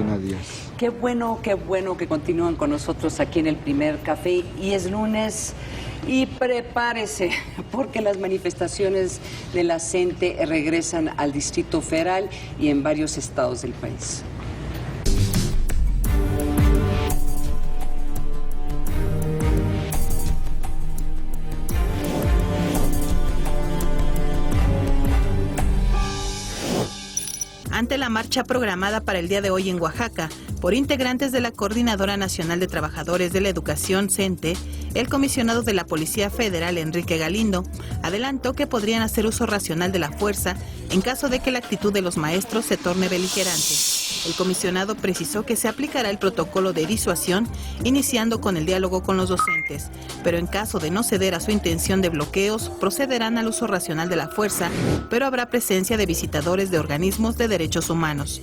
Cristina Díaz. Qué bueno que continúan con nosotros aquí en el Primer Café. Y es lunes y prepárese porque las manifestaciones de la CENTE regresan al Distrito Federal y en varios estados del país. Ante la marcha programada para el día de hoy en Oaxaca por integrantes de la Coordinadora Nacional de Trabajadores de la Educación, CENTE, el comisionado de la Policía Federal, Enrique Galindo, adelantó que podrían hacer uso racional de la fuerza en caso de que la actitud de los maestros se torne beligerante. El comisionado precisó que se aplicará el protocolo de disuasión, iniciando con el diálogo con los docentes, pero en caso de no ceder a su intención de bloqueos, procederán al uso racional de la fuerza, pero habrá presencia de visitadores de organismos de derechos humanos.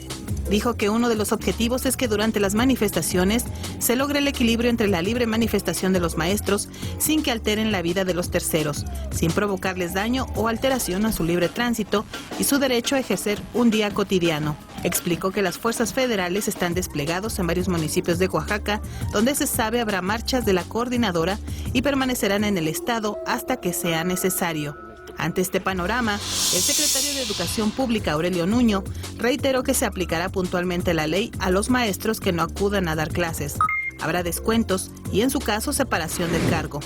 Dijo que uno de los objetivos es que durante las manifestaciones se logre el equilibrio entre la libre manifestación de los maestros sin que alteren la vida de los terceros, sin provocarles daño o alteración a su libre tránsito y su derecho a ejercer un día cotidiano. Explicó que las fuerzas federales están desplegados en varios municipios de Oaxaca, donde se sabe habrá marchas de la coordinadora y permanecerán en el estado hasta que sea necesario. Ante este panorama, el secretario de Educación Pública, Aurelio Nuño, reiteró que se aplicará puntualmente la ley a los maestros que no acudan a dar clases. Habrá descuentos y, en su caso, separación del cargo.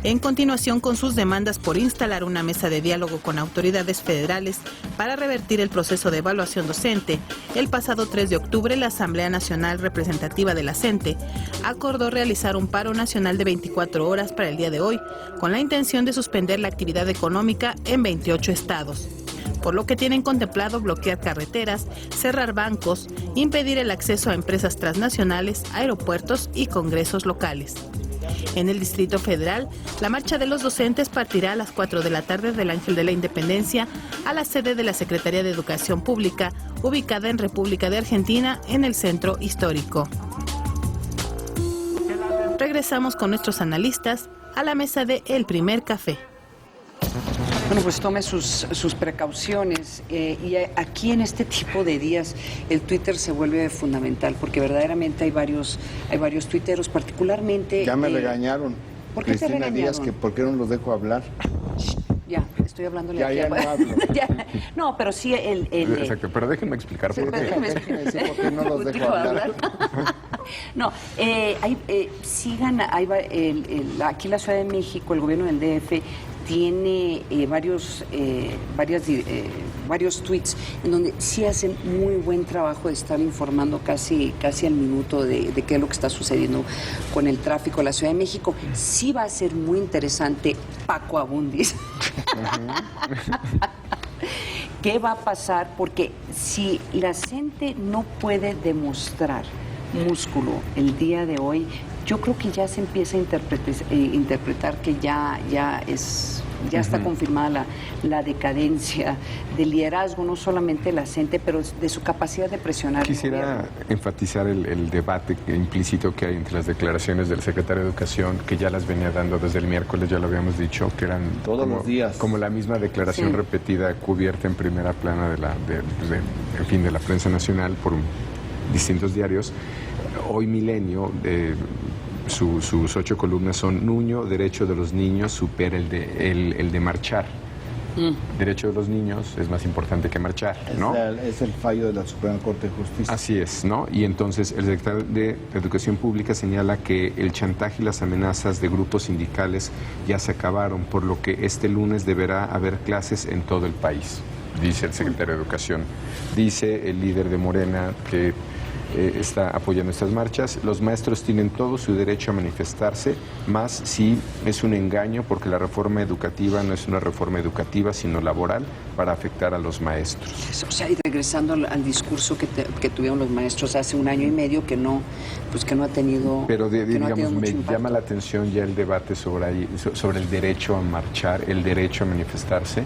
En continuación con sus demandas por instalar una mesa de diálogo con autoridades federales para revertir el proceso de evaluación docente, el pasado 3 de octubre la Asamblea Nacional Representativa de la CENTE acordó realizar un paro nacional de 24 horas para el día de hoy, con la intención de suspender la actividad económica en 28 estados. Por lo que tienen contemplado bloquear carreteras, cerrar bancos, impedir el acceso a empresas transnacionales, aeropuertos y congresos locales. En el Distrito Federal, la marcha de los docentes partirá a las 4 de la tarde del Ángel de la Independencia a la sede de la Secretaría de Educación Pública, ubicada en República de Argentina, en el Centro Histórico. Regresamos con nuestros analistas a la mesa de El Primer Café. Bueno, pues tome sus precauciones y aquí en este tipo de días el Twitter se vuelve fundamental porque verdaderamente hay varios tuiteros, particularmente... Ya me regañaron. ¿Por qué Cristina te regañaron? Díaz, que por qué no los dejo hablar. Ya, estoy hablándole Ya, aquí. ya no hablo. No, pero sí Exacto, pero déjenme explicar por qué. Déjame decir por qué no los dejo hablar. No, sigan, aquí en la Ciudad de México, el gobierno del DF tiene varios tweets en donde sí hacen muy buen trabajo de estar informando casi al minuto de qué es lo que está sucediendo con el tráfico en la Ciudad de México. Sí va a ser muy interesante Paco Abundis. ¿Qué va a pasar? Porque si la gente no puede demostrar músculo el día de hoy, yo creo que ya se empieza a interpretar que ya está confirmada la decadencia del liderazgo, no solamente de la CENTE, pero de su capacidad de presionar. Quisiera enfatizar el debate implícito que hay entre las declaraciones del secretario de Educación, que ya las venía dando desde el miércoles, ya lo habíamos dicho, que eran todos los días, como la misma declaración repetida, cubierta en primera plana de la prensa nacional por distintos diarios. Hoy Milenio, sus 8 columnas son: Nuño, derecho de los niños supera el de marchar. Derecho de los niños es más importante que marchar, ¿no? Es el fallo de la Suprema Corte de Justicia. Así es, ¿no? Y entonces el secretario de Educación Pública señala que el chantaje y las amenazas de grupos sindicales ya se acabaron, por lo que este lunes deberá haber clases en todo el país, dice el secretario de Educación. Dice el líder de Morena que está apoyando estas marchas. Los maestros tienen todo su derecho a manifestarse, más si es un engaño, porque la reforma educativa no es una reforma educativa, sino laboral, para afectar a los maestros. O sea, y regresando al discurso que tuvieron los maestros hace 1 año y medio, que no ha tenido... Pero digamos, me impacto. llama la atención ya el debate sobre el derecho a marchar, el derecho a manifestarse,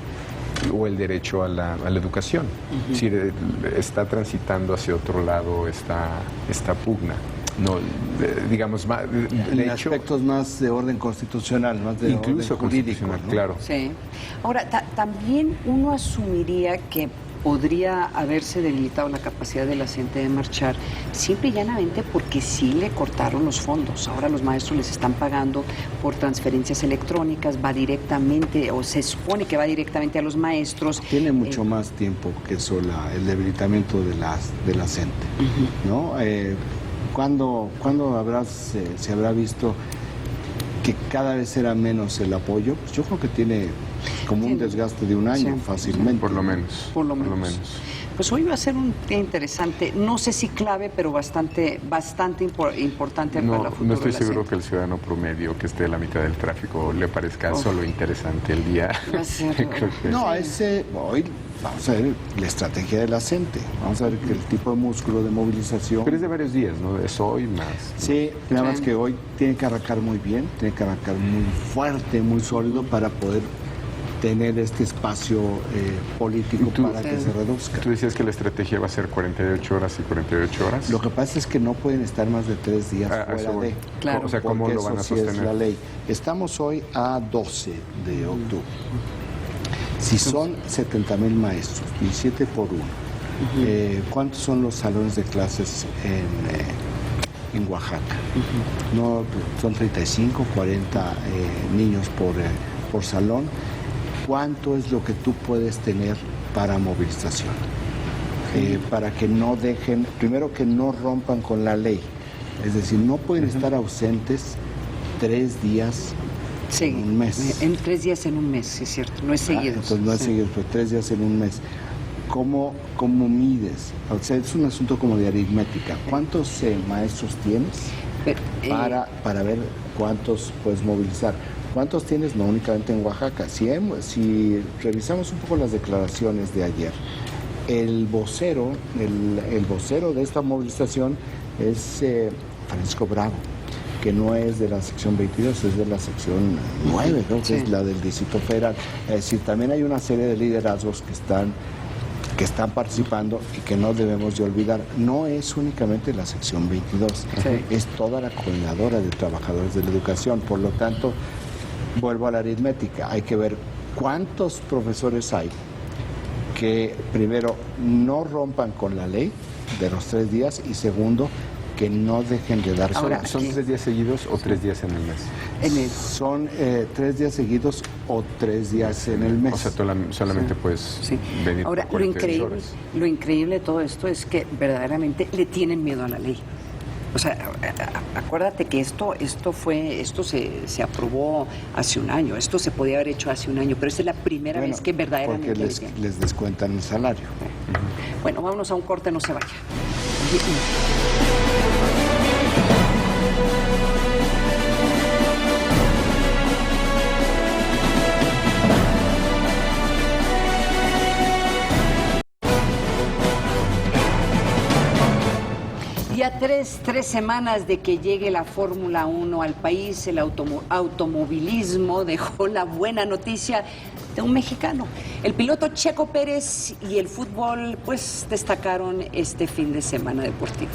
o el derecho a la educación. Es decir, está transitando hacia otro lado esta pugna. No, digamos, en aspectos más de orden constitucional, más de incluso orden jurídico, ¿no? Claro. Sí. Ahora, también uno asumiría que podría haberse debilitado la capacidad de la CENTE de marchar, simple y llanamente porque sí le cortaron los fondos. Ahora los maestros les están pagando por transferencias electrónicas, va directamente, o se supone que va directamente a los maestros. Tiene mucho más tiempo que eso, el debilitamiento de la CENTE, ¿no? ¿Cuándo se habrá visto que cada vez era menos el apoyo? Pues yo creo que tiene como un desgaste de un año, fácilmente. Por lo menos. Por lo menos. Pues hoy va a ser un día interesante, no sé si clave, pero bastante importante para la futura. No estoy seguro que el ciudadano promedio que esté a la mitad del tráfico le parezca solo interesante el día. Hoy vamos a ver la estrategia de la CENTE, vamos a ver que el tipo de músculo de movilización. Pero es de varios días, ¿no? Es hoy más. Sí, nada más que hoy tiene que arrancar muy bien, tiene que arrancar muy fuerte, muy sólido para poder tener este espacio político para que se reduzca. Tú decías que la estrategia va a ser 48 horas y 48 horas. Lo que pasa es que no pueden estar más de 3 días fuera de. Claro. O sea, ¿cómo lo van a sostener? Sí es la ley. Estamos hoy a 12 de octubre. Si son 70,000 maestros, 17 por 1, ¿cuántos son los salones de clases en Oaxaca? No, son 35, 40 niños por salón. ¿Cuánto es lo que tú puedes tener para movilización? Para que no dejen, primero que no rompan con la ley. Es decir, no pueden estar ausentes 3 días en un mes. En 3 días en un mes, sí es cierto, no es seguido. Entonces no es seguido, pero 3 días en un mes. ¿Cómo mides? O sea, es un asunto como de aritmética. ¿Cuántos maestros tienes para ver cuántos puedes movilizar? ¿Cuántos tienes? No únicamente en Oaxaca. Si revisamos un poco las declaraciones de ayer, el vocero de esta movilización es Francisco Bravo, que no es de la sección 22, es de la sección 9, ¿no? Que es la del Distrito Federal. Es decir, también hay una serie de liderazgos que están participando y que no debemos de olvidar. No es únicamente la sección 22, es toda la coordinadora de trabajadores de la educación. Por lo tanto, vuelvo a la aritmética, hay que ver cuántos profesores hay que, primero, no rompan con la ley de los 3 días y, segundo, que no dejen de dar Ahora, ¿son 3 días seguidos o 3 días en el mes? Son 3 días seguidos o 3 días en el mes. O sea, solamente puedes venir. Ahora, por 48 horas. Lo increíble de todo esto es que verdaderamente le tienen miedo a la ley. O sea, acuérdate que esto se aprobó hace un año, esto se podía haber hecho hace un año, pero esta es la primera vez que verdaderamente... Porque les descuentan el salario. Bueno, vámonos a un corte, no se vaya. Ya tres semanas de que llegue la Fórmula 1 al país, el automovilismo dejó la buena noticia de un mexicano. El piloto Checo Pérez y el fútbol pues destacaron este fin de semana deportivo.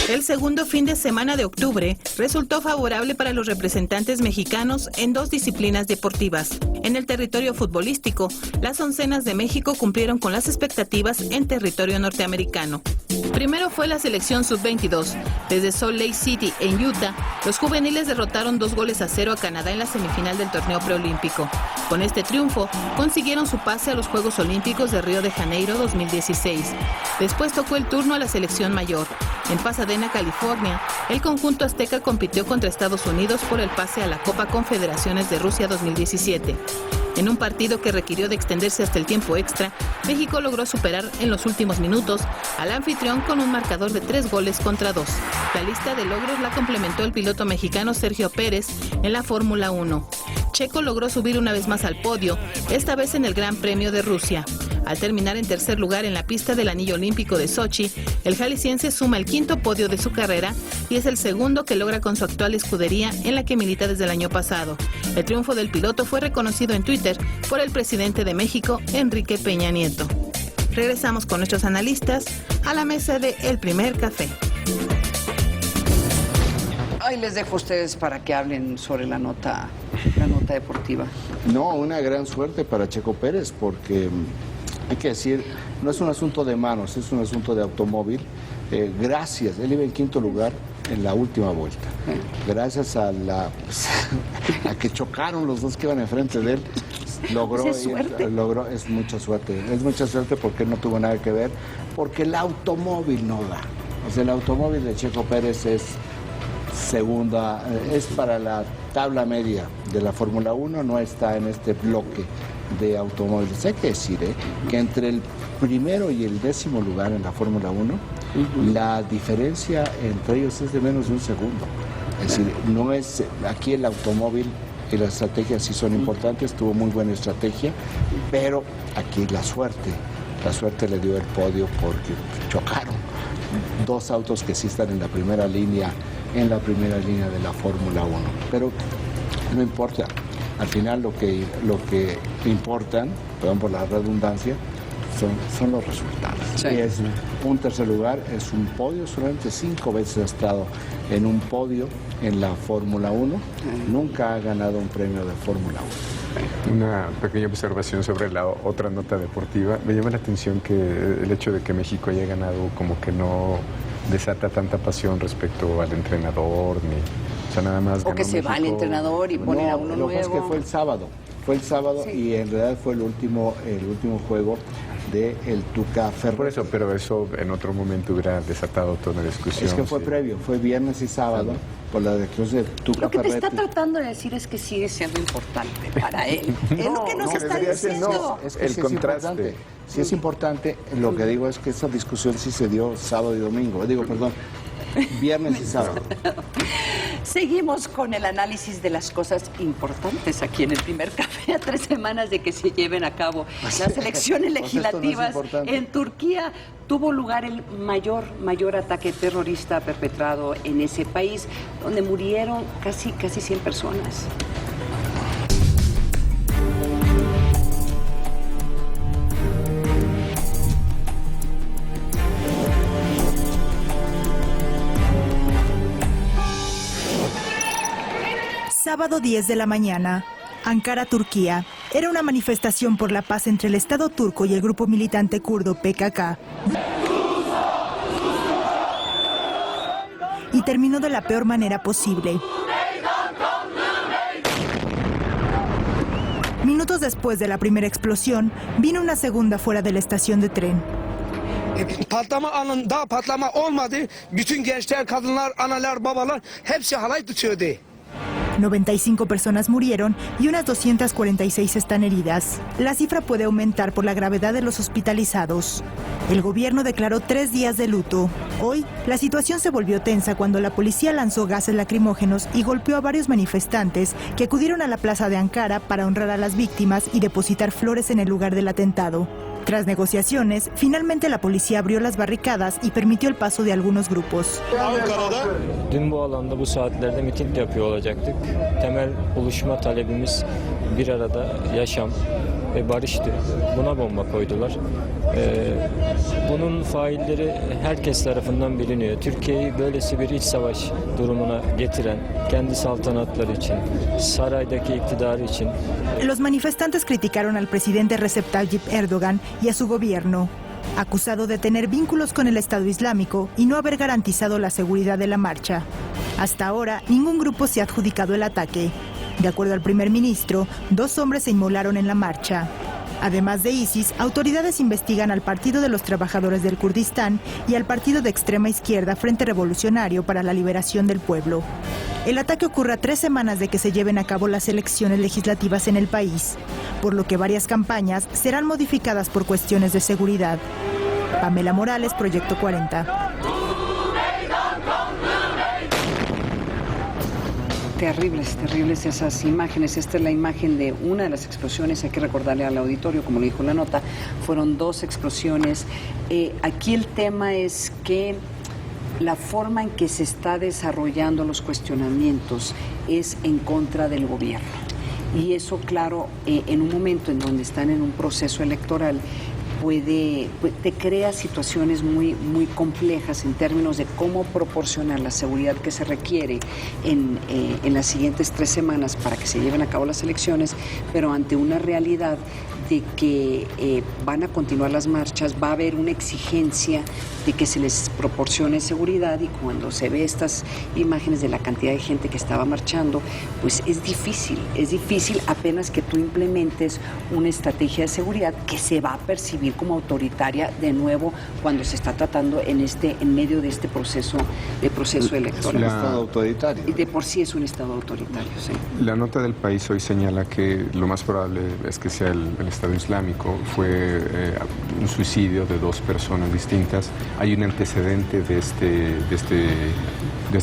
El segundo fin de semana de octubre resultó favorable para los representantes mexicanos en 2 disciplinas deportivas. En el territorio futbolístico, las oncenas de México cumplieron con las expectativas en territorio norteamericano. Primero fue la selección sub-22. Desde Salt Lake City, en Utah, los juveniles derrotaron 2-0 a Canadá en la semifinal del torneo preolímpico. Con este triunfo, consiguieron su pase a los Juegos Olímpicos de Río de Janeiro 2016. Después tocó el turno a la selección mayor. En Pasadena, California, el conjunto azteca compitió contra Estados Unidos por el pase a la Copa Confederaciones de Rusia 2017. En un partido que requirió de extenderse hasta el tiempo extra, México logró superar en los últimos minutos al anfitrión con un marcador de 3-2. La lista de logros la complementó el piloto mexicano Sergio Pérez en la Fórmula 1. Checo logró subir una vez más al podio, esta vez en el Gran Premio de Rusia. Al terminar en tercer lugar en la pista del Anillo Olímpico de Sochi, el jalisciense suma el 5º podio de su carrera y es el segundo que logra con su actual escudería en la que milita desde el año pasado. El triunfo del piloto fue reconocido en Twitter por el presidente de México, Enrique Peña Nieto. Regresamos con nuestros analistas a la mesa de El Primer Café. Ahí les dejo a ustedes para que hablen sobre la nota nota deportiva. No, una gran suerte para Checo Pérez, porque hay que decir, no es un asunto de manos, es un asunto de automóvil. Gracias, él iba en quinto lugar en la última vuelta. Gracias a a que chocaron los dos que iban enfrente de él, logró, es mucha suerte porque él no tuvo nada que ver, porque el automóvil no da. O sea, el automóvil de Checo Pérez es segunda, es para la tabla media de la Fórmula 1, no está en este bloque de automóviles. Hay que decir que entre el primero y el 10º lugar en la Fórmula 1, la diferencia entre ellos es de menos de un segundo. Es decir, no es, aquí el automóvil y las estrategias sí son importantes, tuvo muy buena estrategia, pero aquí la suerte le dio el podio porque chocaron dos autos que sí están en la primera línea de la Fórmula 1. Pero no importa, al final lo que importan, perdón por la redundancia, son los resultados. Sí. Y es un tercer lugar, es un podio, solamente 5 veces ha estado en un podio en la Fórmula 1, nunca ha ganado un premio de Fórmula 1. Una pequeña observación sobre la otra nota deportiva. Me llama la atención que el hecho de que México haya ganado como que no desata tanta pasión respecto al entrenador, o sea, nada más. O que se va el entrenador y ponen a uno nuevo. Lo que pasa es que fue el sábado sí. Y en realidad fue el último juego de el Tuca Ferretti. Por eso, pero eso en otro momento hubiera desatado toda una discusión. Es que fue previo, fue viernes y sábado, por la declaración de Tuca Lo que te Ferretti. está tratando de decir es que sigue siendo importante para él. Es lo que nos está diciendo. Es que el sí contraste. Es importante. Sí es importante, lo que digo es que esa discusión sí se dio sábado y domingo, viernes y sábado. Seguimos con el análisis de las cosas importantes aquí en el primer café, a 3 semanas de que se lleven a cabo las elecciones legislativas en Turquía. Tuvo lugar el mayor ataque terrorista perpetrado en ese país, donde murieron casi 100 personas. Sábado 10 de la mañana, Ankara, Turquía. Era una manifestación por la paz entre el Estado turco y el grupo militante kurdo PKK. Y terminó de la peor manera posible. Minutos después de la primera explosión, vino una segunda fuera de la estación de tren. Patlama anında patlama olmadı. Bütün gençler, kadınlar, analar, babalar hepsi halay tutuyordu. 95 personas murieron y unas 246 están heridas. La cifra puede aumentar por la gravedad de los hospitalizados. El gobierno declaró 3 días de luto. Hoy, la situación se volvió tensa cuando la policía lanzó gases lacrimógenos y golpeó a varios manifestantes que acudieron a la plaza de Ankara para honrar a las víctimas y depositar flores en el lugar del atentado. Tras negociaciones, finalmente la policía abrió las barricadas y permitió el paso de algunos grupos. Dün bu alanda bu saatlerde miting yapıyor olacaktık. Temel buluşma talebimiz bir arada yaşam ve barıştı. Buna bomba koydular. Bunun failleri herkes tarafından biliniyor. Türkiye'yi böylesi bir iç savaş durumuna getiren, kendi saltanatları için, saraydaki iktidarı için. Los manifestantes criticaron al presidente Recep Tayyip Erdogan y a su gobierno, acusado de tener vínculos con el Estado Islámico y no haber garantizado la seguridad de la marcha. Hasta ahora, ningún grupo se ha adjudicado el ataque. De acuerdo al primer ministro, 2 hombres se inmolaron en la marcha. Además de ISIS, autoridades investigan al Partido de los Trabajadores del Kurdistán y al partido de extrema izquierda Frente Revolucionario para la Liberación del Pueblo. El ataque ocurre a 3 semanas de que se lleven a cabo las elecciones legislativas en el país, por lo que varias campañas serán modificadas por cuestiones de seguridad. Pamela Morales, Proyecto 40. Terribles esas imágenes. Esta es la imagen de una de las explosiones. Hay que recordarle al auditorio, como le dijo la nota, fueron 2 explosiones. Aquí el tema es que la forma en que se está desarrollando los cuestionamientos es en contra del gobierno. Y eso, claro, en un momento en donde están en un proceso electoral, te crea situaciones muy complejas en términos de cómo proporcionar la seguridad que se requiere en las siguientes 3 semanas para que se lleven a cabo las elecciones, pero ante una realidad de que van a continuar las marchas, va a haber una exigencia de que se les proporcione seguridad, y cuando se ve estas imágenes de la cantidad de gente que estaba marchando, pues es difícil apenas que tú implementes una estrategia de seguridad que se va a percibir como autoritaria de nuevo cuando se está tratando en medio de este proceso electoral. Es un estado autoritario. Y de por sí es un estado autoritario, sí. La nota del País hoy señala que lo más probable es que sea el Estado Islámico. Fue un suicidio de 2 personas distintas. Hay un antecedente de este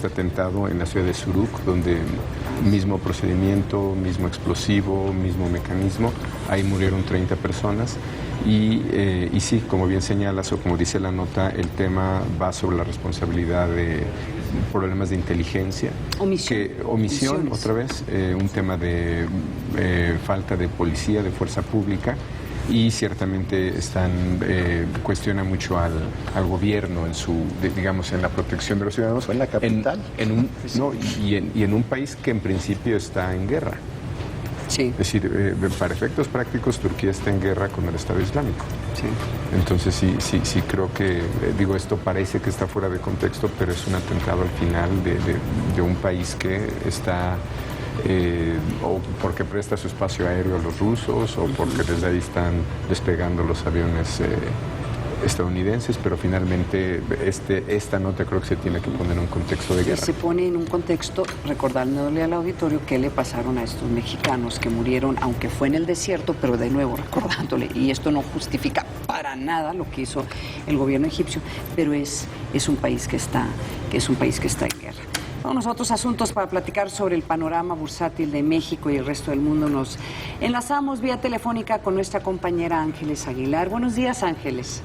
atentado en la ciudad de Zurich, donde mismo procedimiento, mismo explosivo, mismo mecanismo. Ahí murieron 30 personas. Y sí, como bien señalas o como dice la nota, el tema va sobre la responsabilidad de problemas de inteligencia. Omisión, otra vez, un tema de falta de policía, de fuerza pública. Y ciertamente cuestiona mucho al gobierno en la protección de los ciudadanos. ¿Fue en la capital? Y en un país que en principio está en guerra. Sí. Es decir, para efectos prácticos, Turquía está en guerra con el Estado Islámico. Sí. Entonces sí creo que, esto parece que está fuera de contexto, pero es un atentado al final de un país que está, o porque presta su espacio aéreo a los rusos, o porque desde ahí están despegando los aviones estadounidenses, pero finalmente esta nota creo que se tiene que poner en un contexto de guerra. Se pone en un contexto recordándole al auditorio qué le pasaron a estos mexicanos que murieron, aunque fue en el desierto, pero de nuevo recordándole, y esto no justifica para nada lo que hizo el gobierno egipcio, pero es un país que está en guerra. Vamos a otros asuntos para platicar sobre el panorama bursátil de México y el resto del mundo. Nos enlazamos vía telefónica con nuestra compañera Ángeles Aguilar. Buenos días, Ángeles.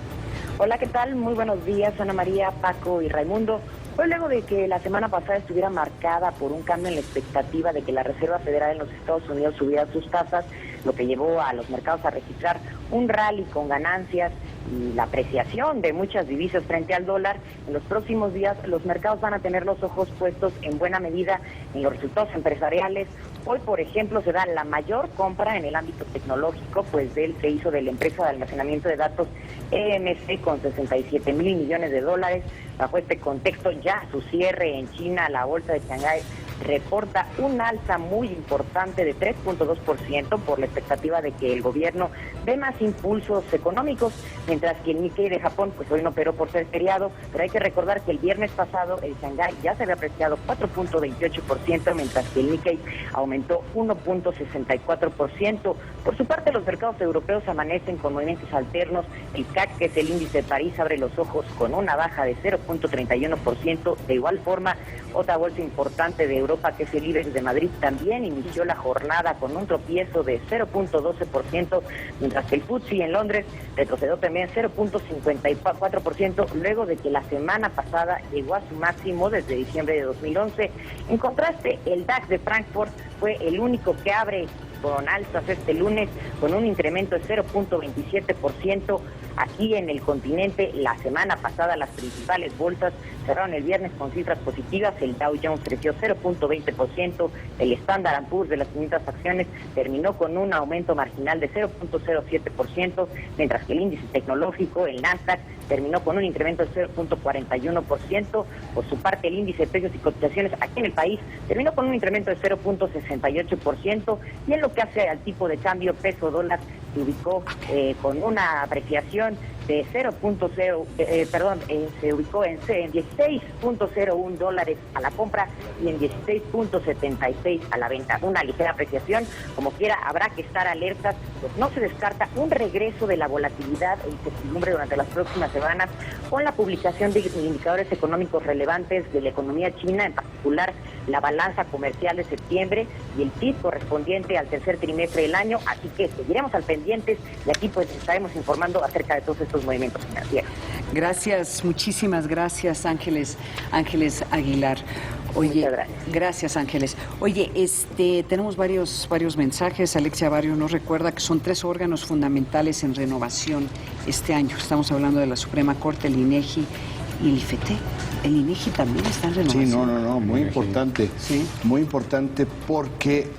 Hola, ¿qué tal? Muy buenos días, Ana María, Paco y Raimundo. Fue luego de que la semana pasada estuviera marcada por un cambio en la expectativa de que la Reserva Federal en los Estados Unidos subiera sus tasas, lo que llevó a los mercados a registrar un rally con ganancias y la apreciación de muchas divisas frente al dólar. En los próximos días los mercados van a tener los ojos puestos en buena medida en los resultados empresariales. Hoy, por ejemplo, se da la mayor compra en el ámbito tecnológico, pues se hizo de la empresa de almacenamiento de datos EMC con 67 mil millones de dólares. Bajo este contexto, ya su cierre en China, la bolsa de Shanghái reporta un alza muy importante de 3.2% por la expectativa de que el gobierno dé más impulsos económicos, mientras que el Nikkei de Japón pues hoy no operó por ser feriado, pero hay que recordar que el viernes pasado el Shanghái ya se había apreciado 4.28%, mientras que el Nikkei aumentó 1.64%. Por su parte, los mercados europeos amanecen con movimientos alternos. El CAC, que es el índice de París, abre los ojos con una baja de 0.31%. De igual forma, otra bolsa importante de Europa, que es el IBEX de Madrid, también inició la jornada con un tropiezo de 0.12%, mientras que el FTSE en Londres retrocedió también 0.54%, luego de que la semana pasada llegó a su máximo desde diciembre de 2011. En contraste, el DAX de Frankfurt fue el único que abre con alzas este lunes, con un incremento de 0.27%. Aquí en el continente, la semana pasada las principales bolsas cerraron el viernes con cifras positivas. El Dow Jones creció 0.20%, el Standard & Poor's de las 500 acciones terminó con un aumento marginal de 0.07%, mientras que el índice tecnológico, el Nasdaq, terminó con un incremento de 0.41%. Por su parte, el índice de precios y cotizaciones aquí en el país terminó con un incremento de 0.68%, y en lo que hace al tipo de cambio peso-dólar se ubicó con una apreciación de se ubicó en 16.01 dólares a la compra y en 16.76 a la venta. Una ligera apreciación, como quiera, habrá que estar alertas, pues no se descarta un regreso de la volatilidad e incertidumbre durante las próximas semanas, con la publicación de indicadores económicos relevantes de la economía china, en particular la balanza comercial de septiembre y el PIB correspondiente al tercer trimestre del año. Así que seguiremos al pendientes y aquí pues estaremos informando acerca de todos estos movimientos financieros. Gracias, muchísimas gracias, Ángeles Aguilar. Oye, Muchas gracias. Gracias, Ángeles. Oye, tenemos varios mensajes. Alexia Barrio nos recuerda que son 3 órganos fundamentales en renovación este año. Estamos hablando de la Suprema Corte, el INEGI y el IFETEC. El INEGI también está en renovación. Sí, no, muy importante. Sí. Muy importante porque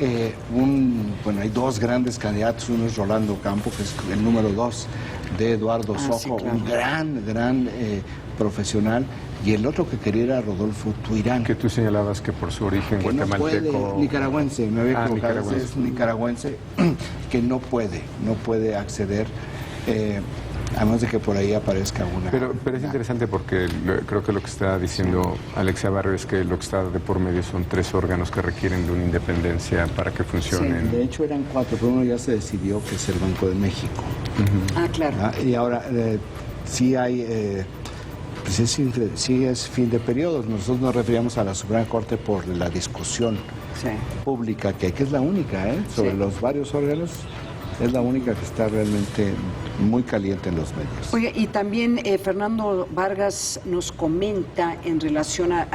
hay 2 grandes candidatos. Uno es Rolando Campo, que es el número 2 de Eduardo Sojo, sí, claro. un gran profesional. Y el otro que quería era Rodolfo Tuirán. Que tú señalabas que por su origen Que no guatemalteco... puede, nicaragüense, me había equivocado, nicaragüense. es nicaragüense, que no puede acceder, a menos de que por ahí aparezca una... Pero es interesante porque creo que lo que está diciendo Alexia Barrio es que lo que está de por medio son 3 órganos que requieren de una independencia para que funcionen. De hecho eran 4, pero uno ya se decidió, que es el Banco de México. Ah, claro. Y ahora sí hay... Pues sí es fin de periodos. Nosotros nos referíamos a la Suprema Corte por la discusión pública que es la única, sobre los varios órganos, es la única que está realmente muy caliente en los medios. Oye, y también Fernando Vargas nos comenta en relación a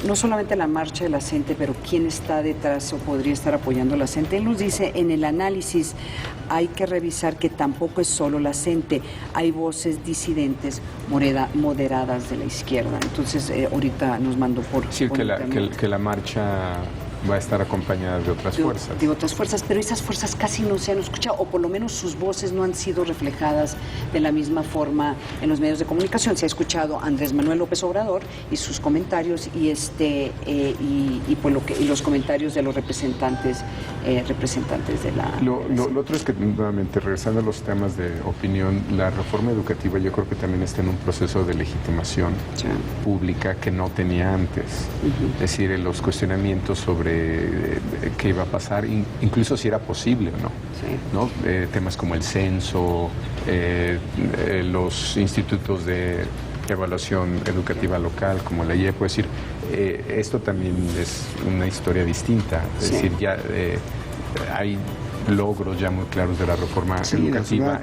no solamente a la marcha de la CENTE, pero quién está detrás o podría estar apoyando la CENTE. Él nos dice, en el análisis hay que revisar que tampoco es solo la CENTE, hay voces disidentes moderadas de la izquierda. Entonces, ahorita nos mandó por... Sí, que la marcha va a estar acompañada de otras fuerzas. De otras fuerzas, pero esas fuerzas casi no se han escuchado, o por lo menos sus voces no han sido reflejadas de la misma forma en los medios de comunicación. Se ha escuchado a Andrés Manuel López Obrador y sus comentarios y los comentarios de los representantes de la... Lo otro es que, nuevamente, regresando a los temas de opinión, la reforma educativa yo creo que también está en un proceso de legitimación pública que no tenía antes. Es decir, los cuestionamientos sobre qué iba a pasar, incluso si era posible o no. ¿No? Temas como el censo, los institutos de evaluación educativa local, como la IEP, es decir, esto también es una historia distinta. Es decir, ya hay logros ya muy claros de la reforma educativa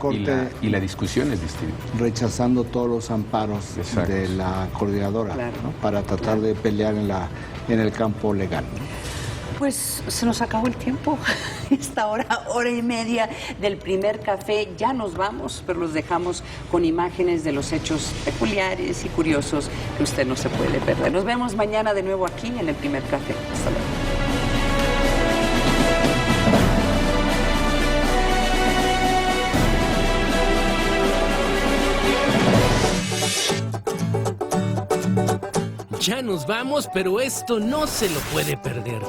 y la discusión es distinta. Rechazando todos los amparos de la coordinadora, ¿no? Para tratar de pelear en el campo legal. Pues se nos acabó el tiempo. Esta hora y media del primer café. Ya nos vamos, pero los dejamos con imágenes de los hechos peculiares y curiosos que usted no se puede perder. Nos vemos mañana de nuevo aquí en el primer café. Hasta luego. Ya nos vamos, pero esto no se lo puede perder.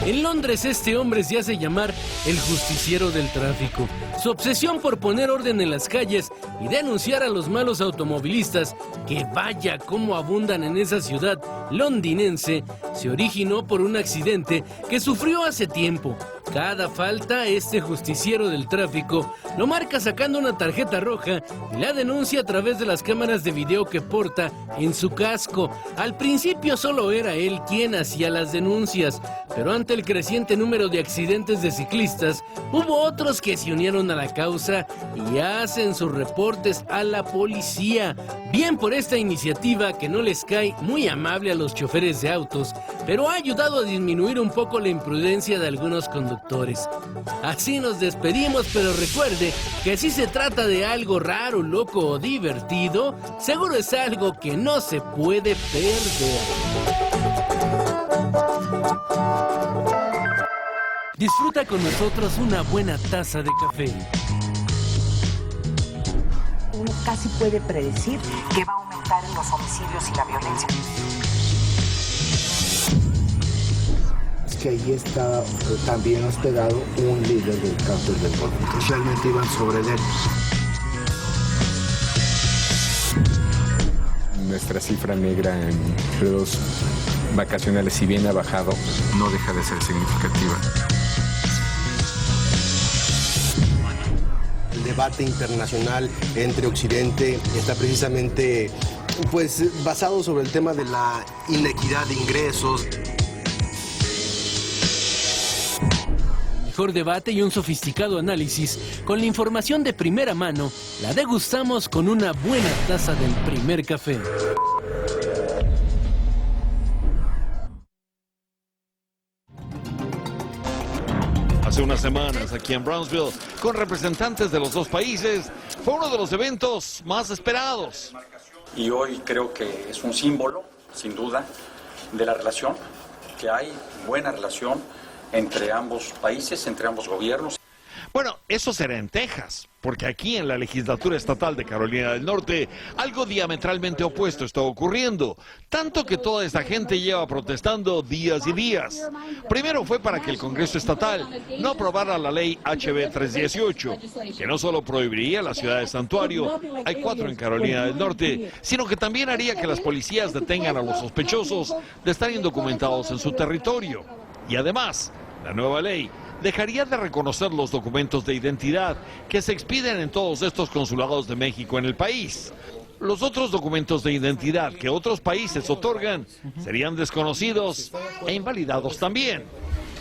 En Londres, este hombre se hace llamar el justiciero del tráfico. Su obsesión por poner orden en las calles y denunciar a los malos automovilistas, que vaya cómo abundan en esa ciudad londinense, se originó por un accidente que sufrió hace tiempo. Cada falta, este justiciero del tráfico lo marca sacando una tarjeta roja y la denuncia a través de las cámaras de video que porta en su casco. Al principio solo era él quien hacía las denuncias, pero ante el creciente número de accidentes de ciclistas, hubo otros que se unieron a la causa y hacen sus reportes a la policía. Bien por esta iniciativa que no les cae muy amable a los choferes de autos, pero ha ayudado a disminuir un poco la imprudencia de algunos conductores. Así nos despedimos, pero recuerde que si se trata de algo raro, loco o divertido, seguro es algo que no se puede perder. Disfruta con nosotros una buena taza de café. Uno casi puede predecir que va a aumentar en los homicidios y la violencia. Que allí está también hospedado un líder del cártel del Golfo. Entonces realmente iban sobre él. Nuestra cifra negra en periodos vacacionales, si bien ha bajado, no deja de ser significativa. El debate internacional entre Occidente está precisamente basado sobre el tema de la inequidad de ingresos. Mejor debate y un sofisticado análisis. Con la información de primera mano, la degustamos con una buena taza del primer café. hace unas semanas aquí en Brownsville con representantes de los dos países, fue uno de los eventos más esperados. Y hoy creo que es un símbolo, sin duda, de la relación, que hay buena relación entre ambos países, entre ambos gobiernos. Bueno, eso será en Texas, porque aquí en la legislatura estatal de Carolina del Norte algo diametralmente opuesto está ocurriendo, tanto que toda esta gente lleva protestando días y días. Primero fue para que el Congreso estatal no aprobara la ley HB 318, que no solo prohibiría la ciudad de santuario, hay 4 en Carolina del Norte, sino que también haría que las policías detengan a los sospechosos de estar indocumentados en su territorio. Y además, la nueva ley dejaría de reconocer los documentos de identidad que se expiden en todos estos consulados de México en el país. Los otros documentos de identidad que otros países otorgan serían desconocidos e invalidados también.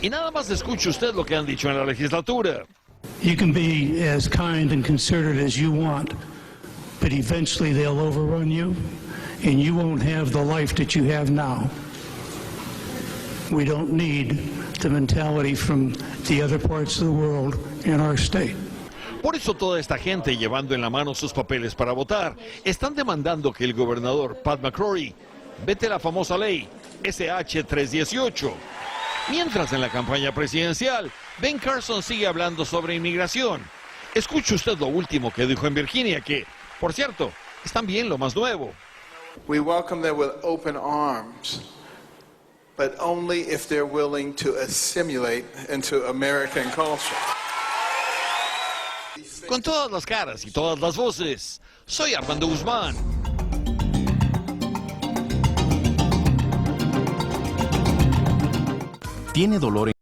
Y nada más escuche usted lo que han dicho en la legislatura. You can be as kind and considerate as you want, but eventually they'll overrun you and you won't have the life that you have now. We don't need the mentality from the other parts of the world in our state. Por eso toda esta gente llevando en la mano sus papeles para votar están demandando que el gobernador Pat McCrory vete la famosa ley SH 318. Mientras en la campaña presidencial, Ben Carson sigue hablando sobre inmigración. Escuche usted lo último que dijo en Virginia, que, por cierto, es también lo más nuevo. We welcome them with open arms, but only if they're willing to assimilate into American culture. Con todas las caras y todas las voces, soy Armando Guzmán. ¿Tiene dolor en